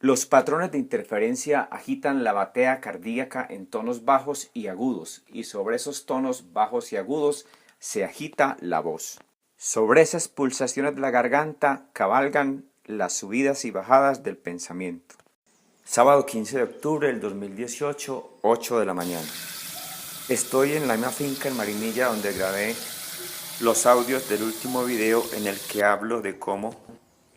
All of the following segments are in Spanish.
Los patrones de interferencia agitan la batea cardíaca en tonos bajos y agudos, y sobre esos tonos bajos y agudos se agita la voz. Sobre esas pulsaciones de la garganta cabalgan las subidas y bajadas del pensamiento. Sábado 15 de octubre del 2018, 8 de la mañana. Estoy en la misma finca en Marinilla donde grabé los audios del último video en el que hablo de cómo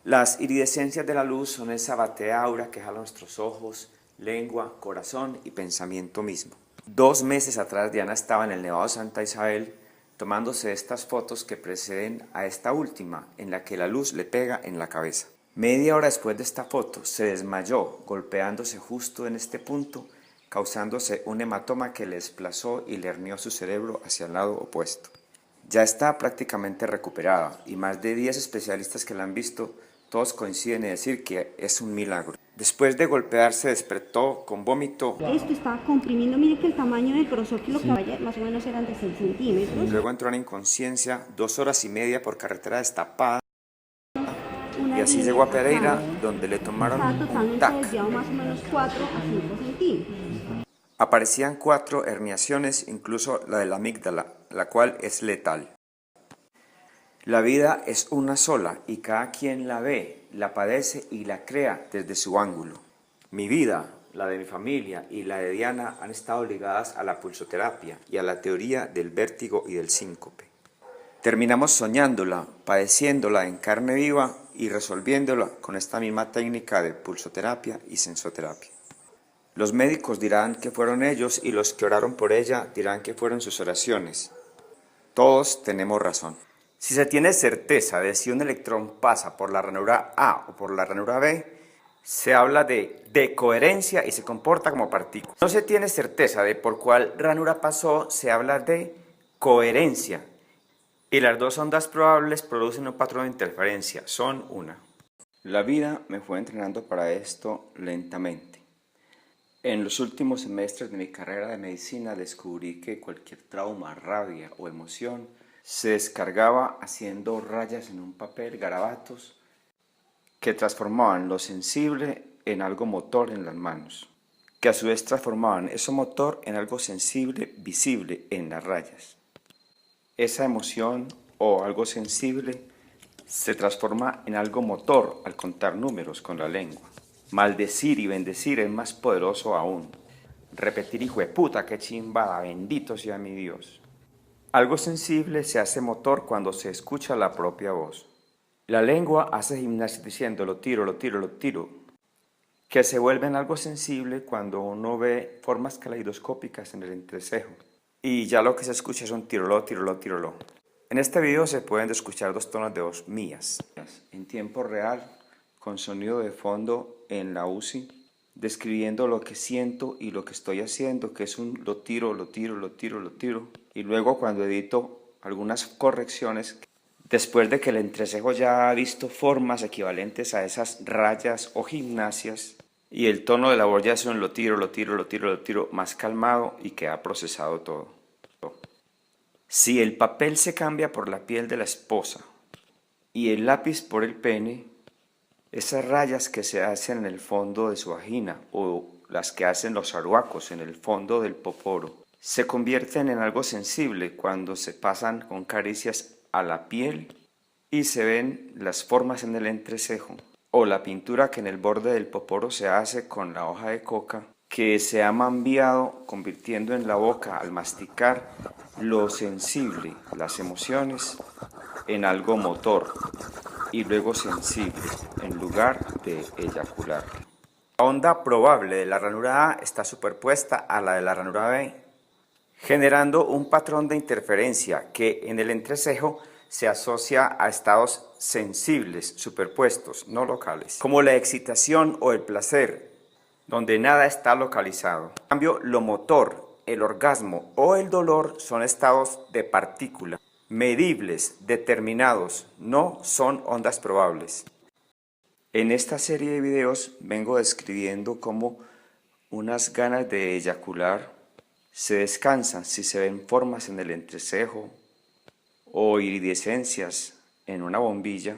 las iridescencias de la luz son esa batea aura que jala nuestros ojos, lengua, corazón y pensamiento mismo. 2 meses atrás Diana estaba en el Nevado de Santa Isabel tomándose estas fotos que preceden a esta última, en la que la luz le pega en la cabeza. Media hora después de esta foto se desmayó, golpeándose justo en este punto, causándose un hematoma que le desplazó y le hernió su cerebro hacia el lado opuesto. Ya está prácticamente recuperada y más de 10 especialistas que la han visto, todos coinciden en decir que es un milagro. Después de golpearse despertó con vómito. Esto está comprimiendo, mire que el tamaño del grosor que lo que vaya más o menos eran de 6 centímetros. Luego entró en inconsciencia, 2 horas y media por carretera destapada. Y así llegó a Pereira, donde le tomaron un TAC. Desviado más o menos 4 a 5 centímetros. Aparecían 4 herniaciones, incluso la de la amígdala, la cual es letal. La vida es una sola y cada quien la ve, la padece y la crea desde su ángulo. Mi vida, la de mi familia y la de Diana han estado ligadas a la pulsoterapia y a la teoría del vértigo y del síncope. Terminamos soñándola, padeciéndola en carne viva y resolviéndola con esta misma técnica de pulsoterapia y sensoterapia. Los médicos dirán que fueron ellos y los que oraron por ella dirán que fueron sus oraciones. Todos tenemos razón. Si se tiene certeza de si un electrón pasa por la ranura A o por la ranura B, se habla de decoherencia y se comporta como partícula. No se tiene certeza de por cuál ranura pasó, se habla de coherencia. Y las dos ondas probables producen un patrón de interferencia, son una. La vida me fue entrenando para esto lentamente. En los últimos semestres de mi carrera de medicina descubrí que cualquier trauma, rabia o emoción se descargaba haciendo rayas en un papel, garabatos, que transformaban lo sensible en algo motor en las manos, que a su vez transformaban eso motor en algo sensible, visible en las rayas. Esa emoción o algo sensible se transforma en algo motor al contar números con la lengua. Maldecir y bendecir es más poderoso aún. Repetir hijo de puta, qué chimbada, bendito sea mi Dios. Algo sensible se hace motor cuando se escucha la propia voz. La lengua hace gimnasia diciendo lo tiro, lo tiro, lo tiro, que se vuelve en algo sensible cuando uno ve formas caleidoscópicas en el entrecejo. Y ya lo que se escucha es un tiroló, tiroló, tiroló. En este video se pueden escuchar 2 tonos de voz mías, en tiempo real, con sonido de fondo en la UCI, describiendo lo que siento y lo que estoy haciendo, que es un lo tiro, lo tiro, lo tiro, lo tiro. Y luego cuando edito algunas correcciones, después de que el entrecejo ya ha visto formas equivalentes a esas rayas o gimnasias, y el tono de la voz ya es un lo tiro, lo tiro, lo tiro, lo tiro, más calmado y que ha procesado todo. Si el papel se cambia por la piel de la esposa y el lápiz por el pene, esas rayas que se hacen en el fondo de su vagina o las que hacen los aruacos en el fondo del poporo, se convierten en algo sensible cuando se pasan con caricias a la piel y se ven las formas en el entrecejo, o la pintura que en el borde del poporo se hace con la hoja de coca, que se ha mambiado convirtiendo en la boca al masticar lo sensible, las emociones, en algo motor y luego sensible en lugar de eyacular. La onda probable de la ranura A está superpuesta a la de la ranura B, generando un patrón de interferencia que en el entrecejo se asocia a estados sensibles superpuestos, no locales, como la excitación o el placer, donde nada está localizado. En cambio, lo motor, el orgasmo o el dolor son estados de partícula, medibles, determinados, no son ondas probables. En esta serie de videos vengo describiendo cómo unas ganas de eyacular se descansan si se ven formas en el entrecejo o iridescencias en una bombilla,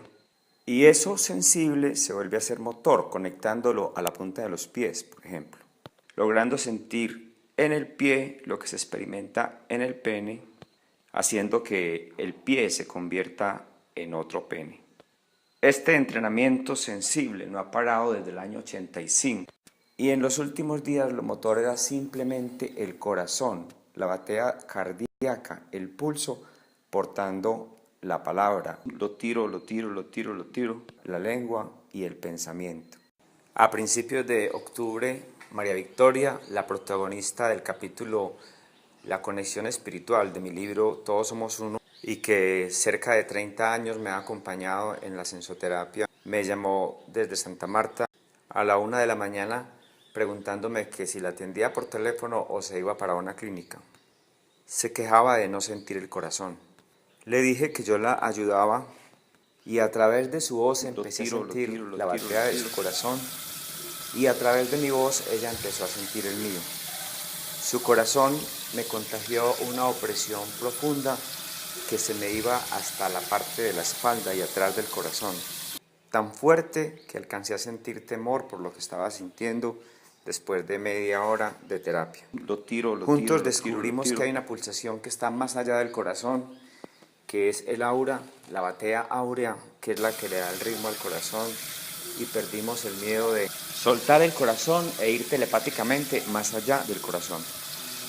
Y eso sensible se vuelve a ser motor, conectándolo a la punta de los pies, por ejemplo, logrando sentir en el pie lo que se experimenta en el pene, haciendo que el pie se convierta en otro pene. Este entrenamiento sensible no ha parado desde el año 85 y en los últimos días lo motor era simplemente el corazón, la batea cardíaca, el pulso, portando la palabra. Lo tiro, la lengua y el pensamiento. A principios de octubre, María Victoria, la protagonista del capítulo La conexión espiritual de mi libro Todos somos uno, y que cerca de 30 años me ha acompañado en la sensoterapia, me llamó desde Santa Marta a la 1 de la mañana preguntándome que si la atendía por teléfono o se iba para una clínica. Se quejaba de no sentir el corazón. Le dije que yo la ayudaba y a través de su voz empecé a sentir la batea de su corazón y a través de mi voz ella empezó a sentir el mío. Su corazón me contagió una opresión profunda que se me iba hasta la parte de la espalda y atrás del corazón, tan fuerte que alcancé a sentir temor por lo que estaba sintiendo después de media hora de terapia. Juntos descubrimos que hay una pulsación que está más allá del corazón, que es el aura, la batea áurea, que es la que le da el ritmo al corazón, y perdimos el miedo de soltar el corazón e ir telepáticamente más allá del corazón.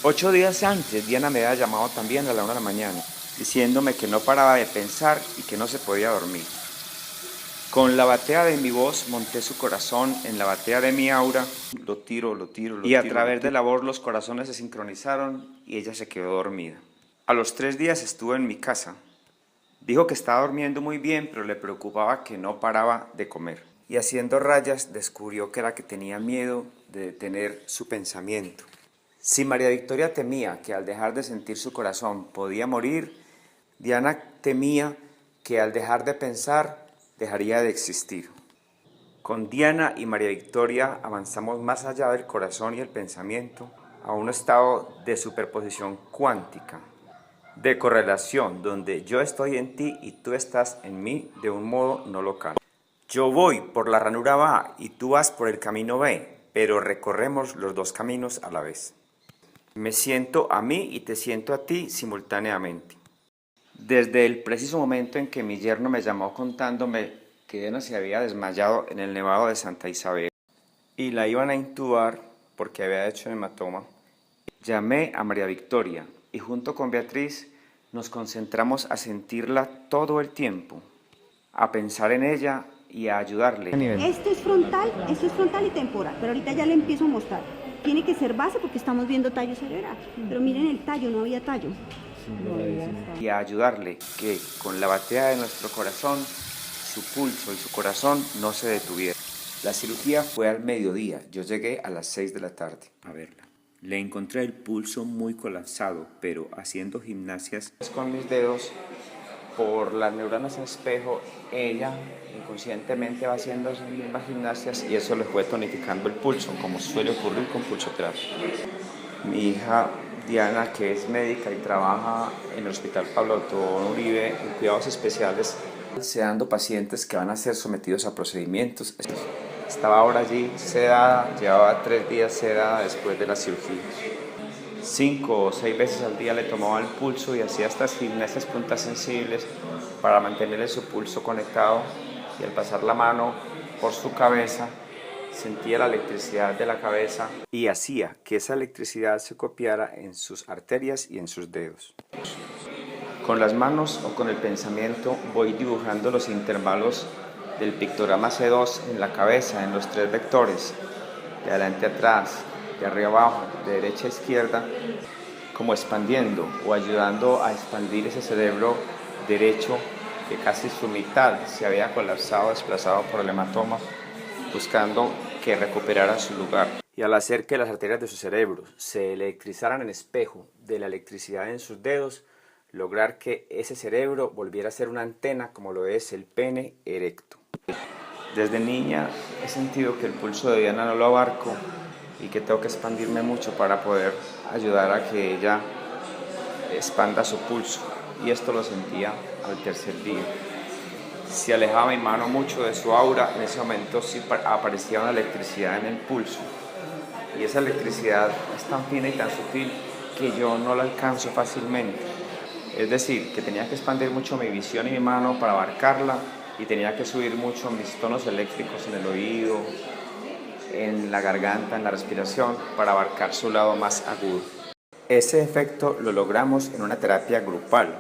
8 días antes, Diana me había llamado también a la 1 de la mañana, diciéndome que no paraba de pensar y que no se podía dormir. Con la batea de mi voz monté su corazón en la batea de mi aura, y a través de la voz los corazones se sincronizaron y ella se quedó dormida. A los 3 días estuvo en mi casa. Dijo que estaba durmiendo muy bien, pero le preocupaba que no paraba de comer. Y haciendo rayas descubrió que era que tenía miedo de detener su pensamiento. Si María Victoria temía que al dejar de sentir su corazón podía morir, Diana temía que al dejar de pensar dejaría de existir. Con Diana y María Victoria avanzamos más allá del corazón y el pensamiento a un estado de superposición cuántica, de correlación, donde yo estoy en ti y tú estás en mí de un modo no local. Yo voy por la ranura A y tú vas por el camino B, pero recorremos los dos caminos a la vez. Me siento a mí y te siento a ti simultáneamente. Desde el preciso momento en que mi yerno me llamó contándome que Diana se había desmayado en el Nevado de Santa Isabel y la iban a intubar porque había hecho hematoma, llamé a María Victoria y junto con Beatriz nos concentramos a sentirla todo el tiempo, a pensar en ella y a ayudarle. Esto es frontal y temporal, pero ahorita ya le empiezo a mostrar. Tiene que ser base porque estamos viendo tallo cerebral, pero miren el tallo, no había tallo. Y a ayudarle que con la batea de nuestro corazón, su pulso y su corazón no se detuvieran. La cirugía fue al mediodía, yo llegué a las 6 de la tarde a verla. Le encontré el pulso muy colapsado, pero haciendo gimnasias con mis dedos por las neuronas en espejo, ella inconscientemente va haciendo esas mismas gimnasias y eso le fue tonificando el pulso, como suele ocurrir con pulsoterapia. Mi hija Diana, que es médica y trabaja en el Hospital Pablo Tobón Uribe en cuidados especiales, sedando pacientes que van a ser sometidos a procedimientos. Estaba ahora allí sedada, llevaba 3 días sedada después de la cirugía. 5 o 6 veces al día le tomaba el pulso y hacía estas gimnasias puntas sensibles para mantenerle su pulso conectado, y al pasar la mano por su cabeza sentía la electricidad de la cabeza y hacía que esa electricidad se copiara en sus arterias y en sus dedos. Con las manos o con el pensamiento voy dibujando los intervalos del pictograma C2 en la cabeza en los 3 vectores, de adelante a atrás, de arriba abajo, de derecha a izquierda, como expandiendo o ayudando a expandir ese cerebro derecho que casi su mitad se había colapsado, desplazado por el hematoma, buscando que recuperara su lugar. Y al hacer que las arterias de su cerebro se electrizaran en espejo de la electricidad en sus dedos, lograr que ese cerebro volviera a ser una antena como lo es el pene erecto. Desde niña he sentido que el pulso de Diana no lo abarco y que tengo que expandirme mucho para poder ayudar a que ella expanda su pulso, y esto lo sentía al tercer día. Si alejaba mi mano mucho de su aura, en ese momento sí aparecía una electricidad en el pulso. Y esa electricidad es tan fina y tan sutil que yo no la alcanzo fácilmente. Es decir, que tenía que expandir mucho mi visión y mi mano para abarcarla, y tenía que subir mucho mis tonos eléctricos en el oído, en la garganta, en la respiración, para abarcar su lado más agudo. Ese efecto lo logramos en una terapia grupal,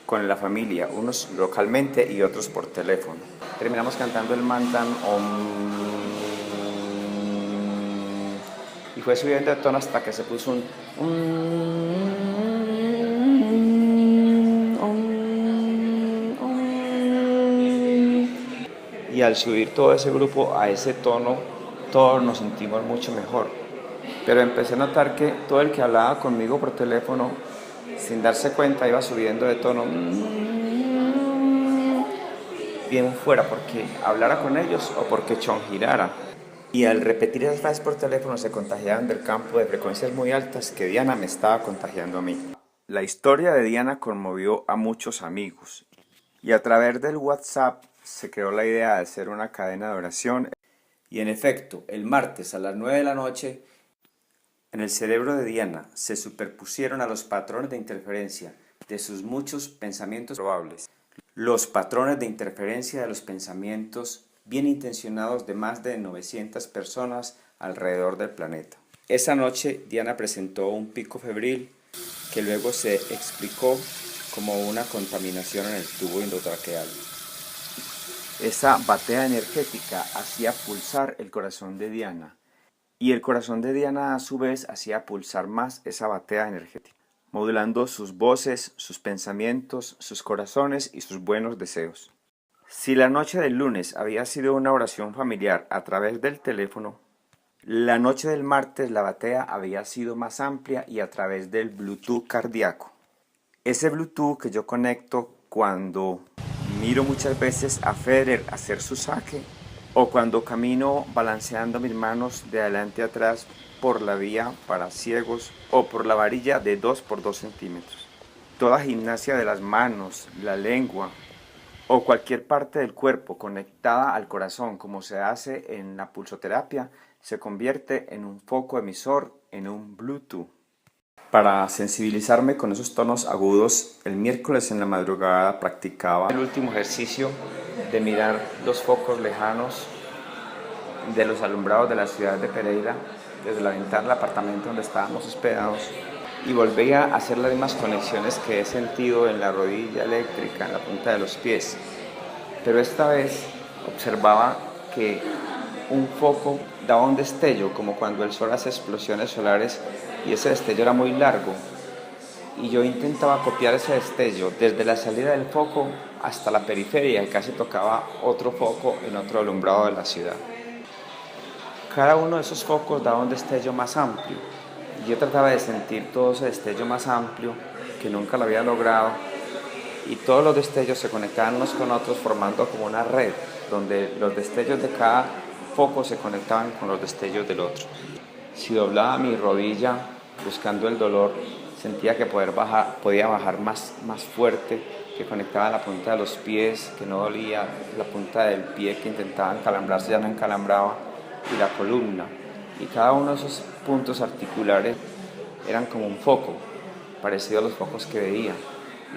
con la familia, unos localmente y otros por teléfono. Terminamos cantando el mantra Om, y fue subiendo de tono hasta que se puso un y al subir todo ese grupo a ese tono, todos nos sentimos mucho mejor. Pero empecé a notar que todo el que hablaba conmigo por teléfono, sin darse cuenta, iba subiendo de tono bien fuera, porque hablara con ellos o porque chongirara. Y al repetir esas frases por teléfono se contagiaban del campo de frecuencias muy altas que Diana me estaba contagiando a mí. La historia de Diana conmovió a muchos amigos, y a través del WhatsApp se creó la idea de hacer una cadena de oración. Y en efecto, el martes a las 9 de la noche, en el cerebro de Diana se superpusieron a los patrones de interferencia de sus muchos pensamientos probables, los patrones de interferencia de los pensamientos bien intencionados de más de 900 personas alrededor del planeta. Esa noche Diana presentó un pico febril que luego se explicó como una contaminación en el tubo endotraqueal. Esa batea energética hacía pulsar el corazón de Diana, y el corazón de Diana a su vez hacía pulsar más esa batea energética, modulando sus voces, sus pensamientos, sus corazones y sus buenos deseos. Si la noche del lunes había sido una oración familiar a través del teléfono, la noche del martes la batea había sido más amplia y a través del Bluetooth cardíaco. Ese Bluetooth que yo conecto cuando miro muchas veces a Federer hacer su saque, o cuando camino balanceando mis manos de adelante a atrás por la vía para ciegos, o por la varilla de 2 por 2 centímetros. Toda gimnasia de las manos, la lengua o cualquier parte del cuerpo conectada al corazón, como se hace en la pulsoterapia, se convierte en un foco emisor, en un Bluetooth. Para sensibilizarme con esos tonos agudos, el miércoles en la madrugada practicaba el último ejercicio de mirar los focos lejanos de los alumbrados de la ciudad de Pereira desde la ventana del apartamento donde estábamos hospedados, y volvía a hacer las mismas conexiones que he sentido en la rodilla eléctrica, en la punta de los pies. Pero esta vez observaba que un foco daba un destello, como cuando el sol hace explosiones solares, y ese destello era muy largo. Y yo intentaba copiar ese destello desde la salida del foco hasta la periferia, y casi tocaba otro foco en otro alumbrado de la ciudad. Cada uno de esos focos daba un destello más amplio, y yo trataba de sentir todo ese destello más amplio, que nunca lo había logrado, y todos los destellos se conectaban unos con otros formando como una red, donde los destellos de cada foco se conectaban con los destellos del otro. Si doblaba mi rodilla buscando el dolor, sentía que podía bajar más fuerte, que conectaba la punta de los pies, que no dolía, la punta del pie que intentaba encalambrarse ya no encalambraba, y la columna. Y cada uno de esos puntos articulares eran como un foco, parecido a los focos que veía.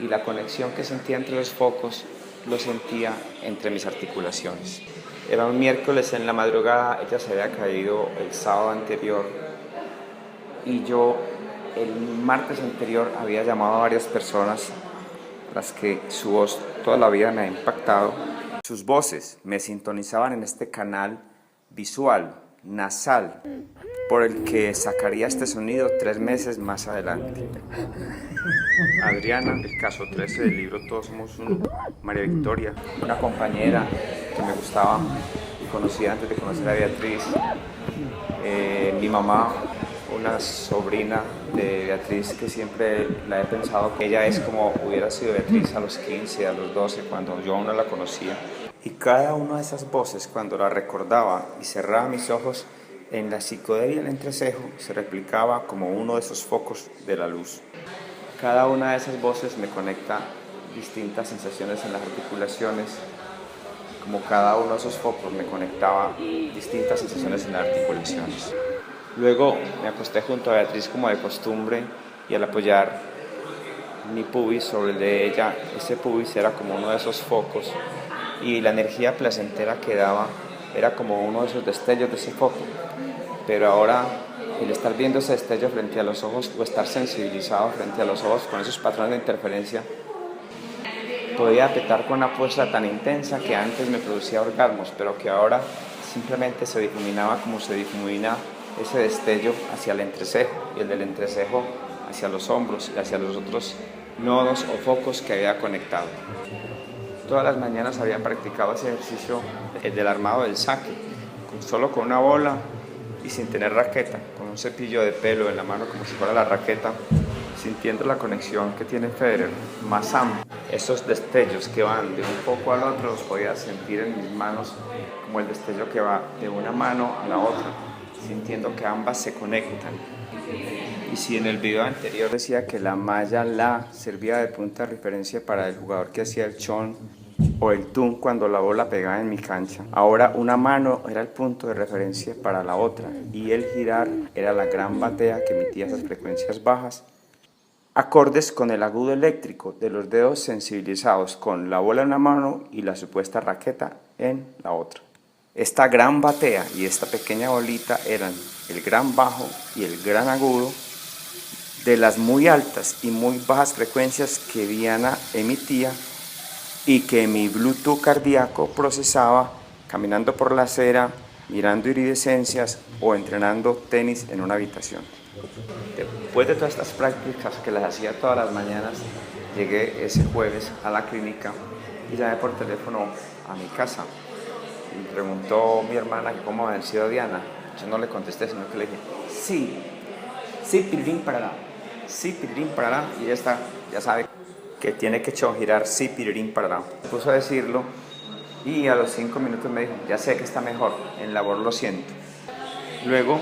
Y la conexión que sentía entre los focos, lo sentía entre mis articulaciones. Era un miércoles en la madrugada, ella se había caído el sábado anterior, y yo el martes anterior había llamado a varias personas a las que su voz toda la vida me ha impactado. Sus voces me sintonizaban en este canal visual, nasal, por el que sacaría este sonido 3 meses más adelante. Adriana, el caso 13 del libro Todos Somos Uno. María Victoria, una compañera que me gustaba y conocía antes de conocer a Beatriz. Mi mamá, una sobrina de Beatriz que siempre la he pensado que ella es como hubiera sido Beatriz a los 15, a los 12, cuando yo aún no la conocía. Y cada una de esas voces, cuando la recordaba y cerraba mis ojos, en la psicodelia del entrecejo se replicaba como uno de esos focos de la luz. Cada una de esas voces me conecta distintas sensaciones en las articulaciones, como cada uno de esos focos me conectaba distintas sensaciones en las articulaciones. Luego me acosté junto a Beatriz como de costumbre y al apoyar mi pubis sobre el de ella, ese pubis era como uno de esos focos y la energía placentera que daba era como uno de esos destellos de ese foco. Pero ahora el estar viendo ese destello frente a los ojos o estar sensibilizado frente a los ojos con esos patrones de interferencia podía apretar con una fuerza tan intensa que antes me producía orgasmos, pero que ahora simplemente se difuminaba como se difumina ese destello hacia el entrecejo y el del entrecejo hacia los hombros y hacia los otros nodos o focos que había conectado. Todas las mañanas había practicado ese ejercicio, el del armado del saque, solo con una bola y sin tener raqueta, con un cepillo de pelo en la mano como si fuera la raqueta, sintiendo la conexión que tiene Federer más amplia. Esos destellos que van de un foco al otro los podía sentir en mis manos como el destello que va de una mano a la otra, sintiendo que ambas se conectan. Y si en el video anterior decía que la malla La servía de punta de referencia para el jugador que hacía el chon o el tun cuando la bola pegaba en mi cancha, ahora una mano era el punto de referencia para la otra y el girar era la gran batea que emitía esas frecuencias bajas, acordes con el agudo eléctrico de los dedos sensibilizados con la bola en una mano y la supuesta raqueta en la otra. Esta gran batea y esta pequeña bolita eran el gran bajo y el gran agudo de las muy altas y muy bajas frecuencias que Diana emitía y que mi Bluetooth cardíaco procesaba caminando por la acera, mirando iridescencias o entrenando tenis en una habitación. Después de todas estas prácticas que las hacía todas las mañanas, llegué ese jueves a la clínica y llamé por teléfono a mi casa. Y preguntó mi hermana que cómo había sido Diana. Yo no le contesté, sino que le dije, sí, pirirín parará, sí, pirirín parará. Y ella está, ya sabe que tiene que girar, sí, pirirín parará. Me puso a decirlo y a los 5 minutos me dijo, ya sé que está mejor, en labor lo siento. Luego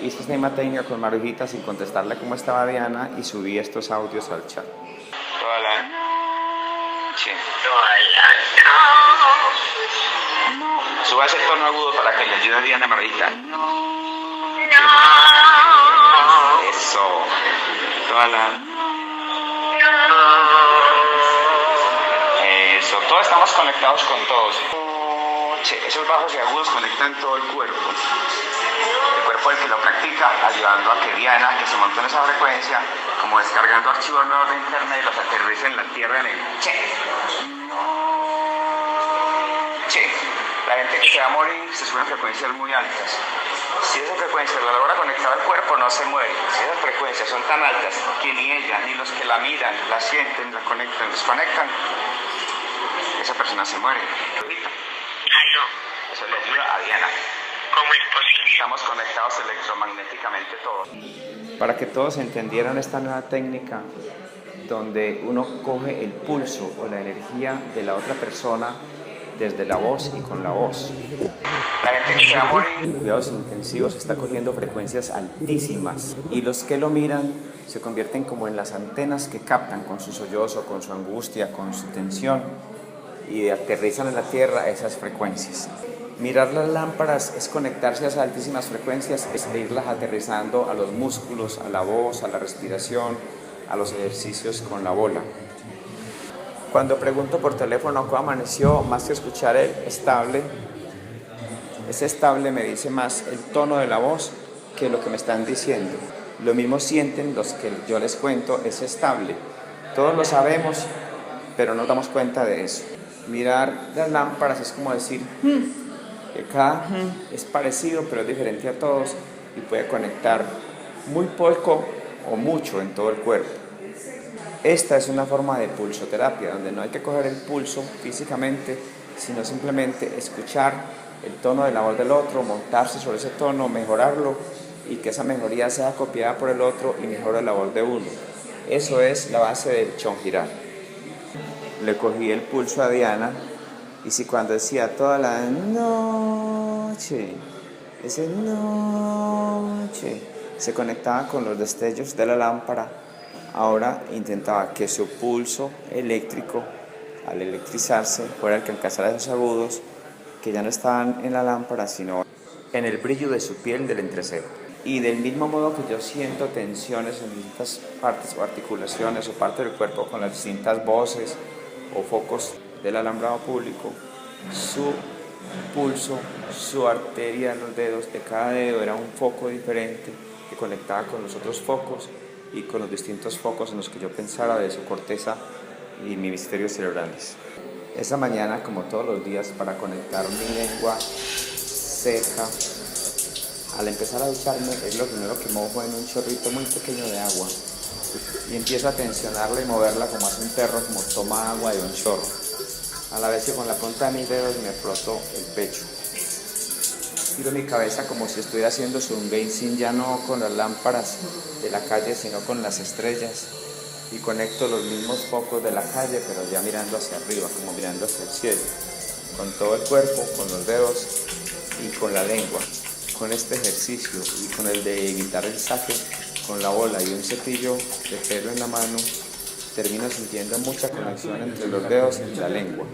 hice esta misma técnica con Marujita sin contestarle cómo estaba Diana y subí estos audios al chat. Toda la noche. Suba ese tono agudo para que le ayude a Diana Marujita. Eso. Toda la eso. Todos estamos conectados con todos. Esos bajos y agudos conectan todo el cuerpo. El cuerpo el que lo practica, ayudando a que Diana, que se montó en esa frecuencia, como descargando archivos nuevos de internet y los aterriza en la tierra en el che. La gente que se va a morir se sube a frecuencias muy altas. Si esa frecuencia la logra conectar al cuerpo, no se muere. Si esas frecuencias son tan altas que ni ella, ni los que la miran, la sienten, la conectan, desconectan, esa persona se muere. Eso le ayuda a Diana. ¿Cómo es posible? Estamos conectados electromagnéticamente todos. Para que todos entendieran esta nueva técnica, donde uno coge el pulso o la energía de la otra persona desde la voz y con la voz. La gente que se va a morir en cuidados intensivos está cogiendo frecuencias altísimas y los que lo miran se convierten como en las antenas que captan con su sollozo, con su angustia, con su tensión y aterrizan en la tierra esas frecuencias. Mirar las lámparas es conectarse a esas altísimas frecuencias, es irlas aterrizando a los músculos, a la voz, a la respiración, a los ejercicios con la bola. Cuando pregunto por teléfono cómo amaneció, más que escuchar el estable, ese estable me dice más el tono de la voz que lo que me están diciendo. Lo mismo sienten los que yo les cuento, es estable. Todos lo sabemos, pero no nos damos cuenta de eso. Mirar las lámparas es como decir que cada es parecido, pero es diferente a todos y puede conectar muy poco o mucho en todo el cuerpo. Esta es una forma de pulsoterapia, donde no hay que coger el pulso físicamente, sino simplemente escuchar el tono de la voz del otro, montarse sobre ese tono, mejorarlo y que esa mejoría sea copiada por el otro y mejore la voz de uno. Eso es la base del chongirar. Le cogí el pulso a Diana y si cuando decía toda la noche, ese noche, se conectaba con los destellos de la lámpara, ahora intentaba que su pulso eléctrico, al electrizarse, fuera el que alcanzara esos agudos que ya no estaban en la lámpara, sino en el brillo de su piel del entrecejo. Y del mismo modo que yo siento tensiones en distintas partes o articulaciones o partes del cuerpo con las distintas voces o focos del alambrado público, su pulso, su arteria en los dedos de cada dedo era un foco diferente que conectaba con los otros focos y con los distintos focos en los que yo pensara de su corteza y mis hemisferios cerebrales. Esa mañana, como todos los días, para conectar mi lengua seca, al empezar a ducharme, es lo primero que mojo en un chorrito muy pequeño de agua y empiezo a tensionarla y moverla como hace un perro, como toma agua de un chorro. A la vez que con la punta de mis dedos me froto el pecho. Giro mi cabeza como si estuviera haciendo sunbathing, ya no con las lámparas de la calle, sino con las estrellas. Y conecto los mismos focos de la calle, pero ya mirando hacia arriba, como mirando hacia el cielo. Con todo el cuerpo, con los dedos y con la lengua. Con este ejercicio y con el de evitar el saque, con la bola y un cepillo de pelo en la mano, termino sintiendo mucha conexión entre los dedos y la lengua.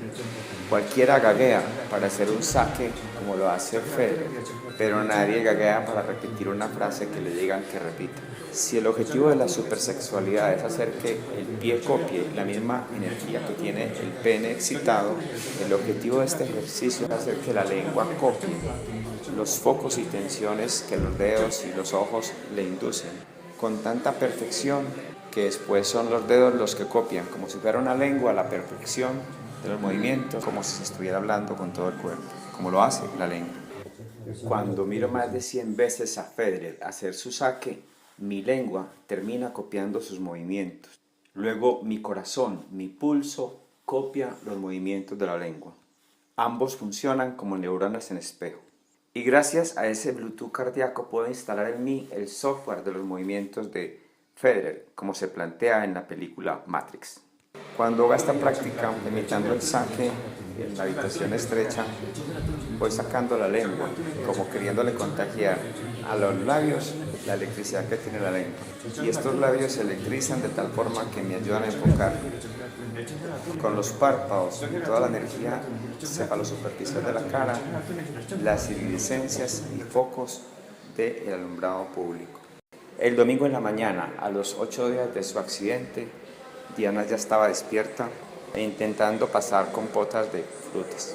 Cualquiera gaguea para hacer un saque como lo hace Federer, pero nadie gaguea para repetir una frase que le digan que repita. Si el objetivo de la supersexualidad es hacer que el pie copie la misma energía que tiene el pene excitado, el objetivo de este ejercicio es hacer que la lengua copie los focos y tensiones que los dedos y los ojos le inducen, con tanta perfección que después son los dedos los que copian, como si fuera una lengua, la perfección de los movimientos, como si se estuviera hablando con todo el cuerpo, como lo hace la lengua. Cuando miro más de 100 veces a Federer hacer su saque, mi lengua termina copiando sus movimientos. Luego mi corazón, mi pulso, copia los movimientos de la lengua. Ambos funcionan como neuronas en espejo. Y gracias a ese Bluetooth cardíaco puedo instalar en mí el software de los movimientos de Federer, como se plantea en la película Matrix. Cuando haga esta práctica, imitando el saque en la habitación estrecha, voy sacando la lengua, como queriéndole contagiar a los labios la electricidad que tiene la lengua. Y estos labios se electrizan de tal forma que me ayudan a enfocar con los párpados toda la energía cefalosuperficial de la cara, las iridescencias y focos del alumbrado público. El domingo en la mañana, a los 8 días de su accidente, Diana ya estaba despierta e intentando pasar compotas de frutas.